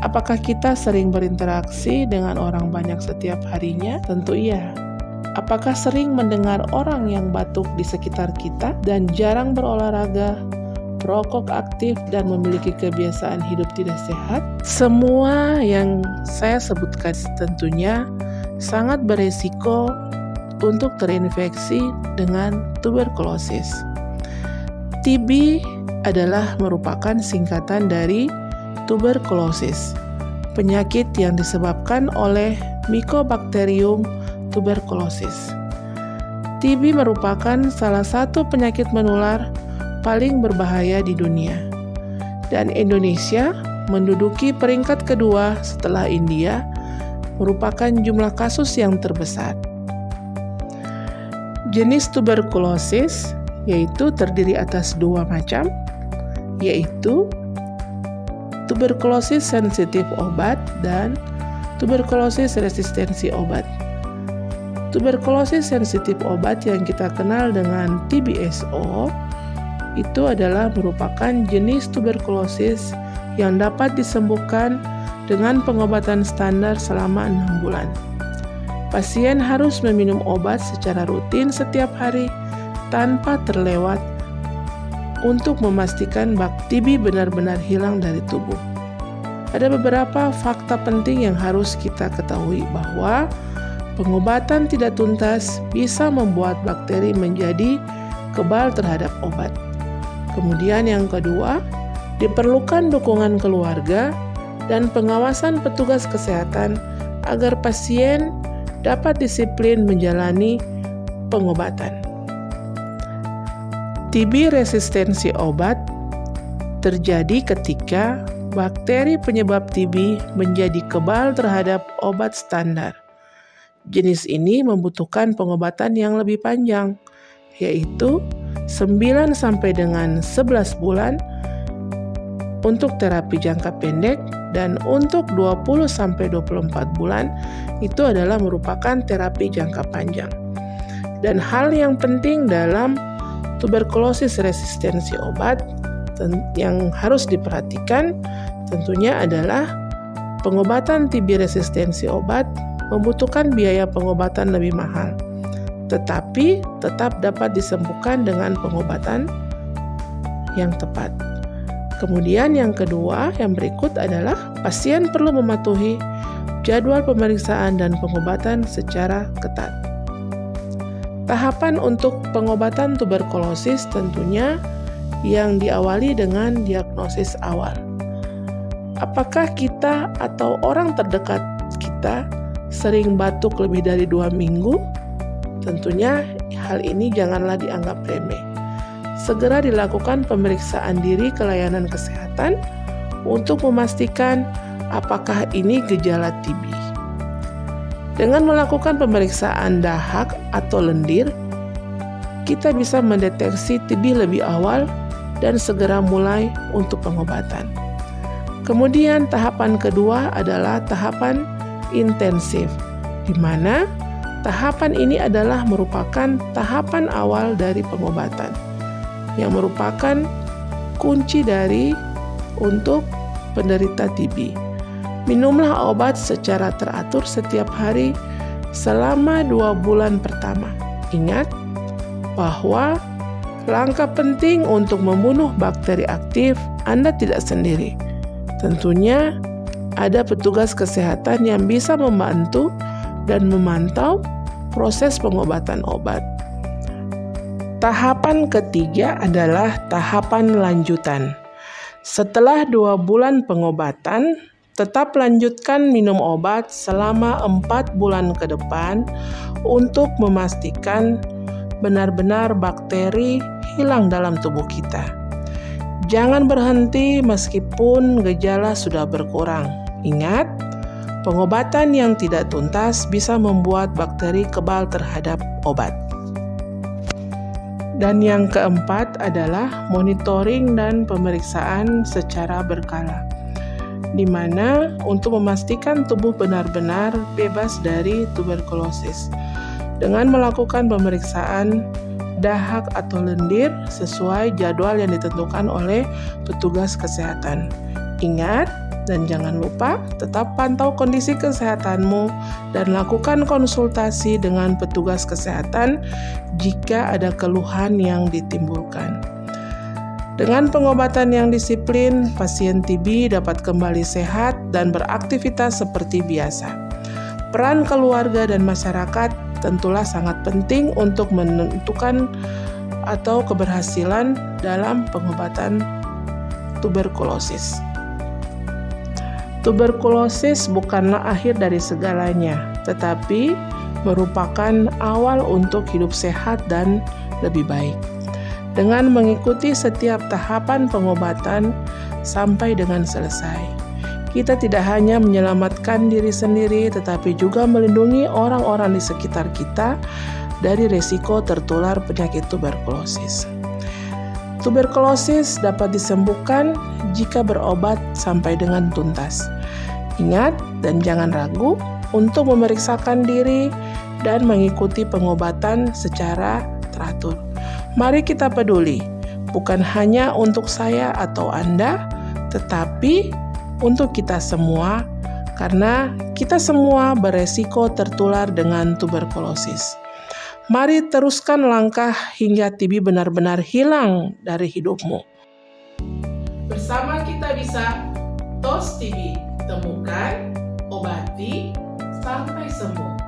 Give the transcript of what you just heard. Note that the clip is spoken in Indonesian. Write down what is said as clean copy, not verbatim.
Apakah kita sering berinteraksi dengan orang banyak setiap harinya? Tentu iya. Apakah sering mendengar orang yang batuk di sekitar kita dan jarang berolahraga, merokok aktif, dan memiliki kebiasaan hidup tidak sehat? Semua yang saya sebutkan tentunya sangat beresiko untuk terinfeksi dengan tuberkulosis. TB adalah merupakan singkatan dari tuberkulosis, penyakit yang disebabkan oleh Mycobacterium tuberculosis. TB merupakan salah satu penyakit menular paling berbahaya di dunia, dan Indonesia menduduki peringkat kedua setelah India, merupakan jumlah kasus yang terbesar. Jenis tuberkulosis yaitu terdiri atas dua macam, yaitu tuberkulosis sensitif obat dan tuberkulosis resistensi obat. Tuberkulosis sensitif obat yang kita kenal dengan TBSO itu adalah merupakan jenis tuberkulosis yang dapat disembuhkan dengan pengobatan standar selama 6 bulan. Pasien harus meminum obat secara rutin setiap hari tanpa terlewat untuk memastikan TB benar-benar hilang dari tubuh. Ada beberapa fakta penting yang harus kita ketahui bahwa pengobatan tidak tuntas bisa membuat bakteri menjadi kebal terhadap obat. Kemudian yang kedua, diperlukan dukungan keluarga dan pengawasan petugas kesehatan agar pasien dapat disiplin menjalani pengobatan. TB resistensi obat terjadi ketika bakteri penyebab TB menjadi kebal terhadap obat standar. Jenis ini membutuhkan pengobatan yang lebih panjang, yaitu 9 sampai dengan 11 bulan untuk terapi jangka pendek, dan untuk 20 sampai 24 bulan itu adalah merupakan terapi jangka panjang. Dan hal yang penting dalam tuberkulosis resistensi obat yang harus diperhatikan tentunya adalah pengobatan TB resistensi obat membutuhkan biaya pengobatan lebih mahal, tetapi tetap dapat disembuhkan dengan pengobatan yang tepat. Kemudian yang kedua, yang berikut adalah pasien perlu mematuhi jadwal pemeriksaan dan pengobatan secara ketat. Tahapan untuk pengobatan tuberkulosis tentunya yang diawali dengan diagnosis awal. Apakah kita atau orang terdekat kita sering batuk lebih dari 2 minggu? Tentunya hal ini janganlah dianggap remeh. Segera dilakukan pemeriksaan diri ke layanan kesehatan untuk memastikan apakah ini gejala TB. Dengan melakukan pemeriksaan dahak atau lendir, kita bisa mendeteksi TB lebih awal dan segera mulai untuk pengobatan. Kemudian tahapan kedua adalah tahapan intensif, di mana tahapan ini adalah merupakan tahapan awal dari pengobatan, yang merupakan kunci untuk penderita TB. Minumlah obat secara teratur setiap hari selama 2 bulan pertama. Ingat bahwa langkah penting untuk membunuh bakteri aktif Anda tidak sendiri. Tentunya ada petugas kesehatan yang bisa membantu dan memantau proses pengobatan obat. Tahapan ketiga adalah tahapan lanjutan. Setelah 2 bulan pengobatan, tetap lanjutkan minum obat selama 4 bulan ke depan untuk memastikan benar-benar bakteri hilang dalam tubuh kita. Jangan berhenti meskipun gejala sudah berkurang. Ingat, pengobatan yang tidak tuntas bisa membuat bakteri kebal terhadap obat. Dan yang keempat adalah monitoring dan pemeriksaan secara berkala, di mana untuk memastikan tubuh benar-benar bebas dari tuberkulosis dengan melakukan pemeriksaan dahak atau lendir sesuai jadwal yang ditentukan oleh petugas kesehatan. Ingat, Dan jangan lupa tetap pantau kondisi kesehatanmu dan lakukan konsultasi dengan petugas kesehatan jika ada keluhan yang ditimbulkan. Dengan pengobatan yang disiplin, pasien TB dapat kembali sehat dan beraktivitas seperti biasa. Peran keluarga dan masyarakat tentulah sangat penting untuk menentukan atau keberhasilan dalam pengobatan tuberkulosis. Tuberkulosis bukanlah akhir dari segalanya, tetapi merupakan awal untuk hidup sehat dan lebih baik. Dengan mengikuti setiap tahapan pengobatan sampai dengan selesai, kita tidak hanya menyelamatkan diri sendiri, tetapi juga melindungi orang-orang di sekitar kita dari risiko tertular penyakit tuberkulosis. Tuberkulosis dapat disembuhkan jika berobat sampai dengan tuntas. Ingat dan jangan ragu untuk memeriksakan diri dan mengikuti pengobatan secara teratur. Mari kita peduli, bukan hanya untuk saya atau Anda, tetapi untuk kita semua, karena kita semua beresiko tertular dengan tuberkulosis. Mari teruskan langkah hingga TB benar-benar hilang dari hidupmu. Bersama kita bisa TOS TB, temukan, obati, sampai sembuh.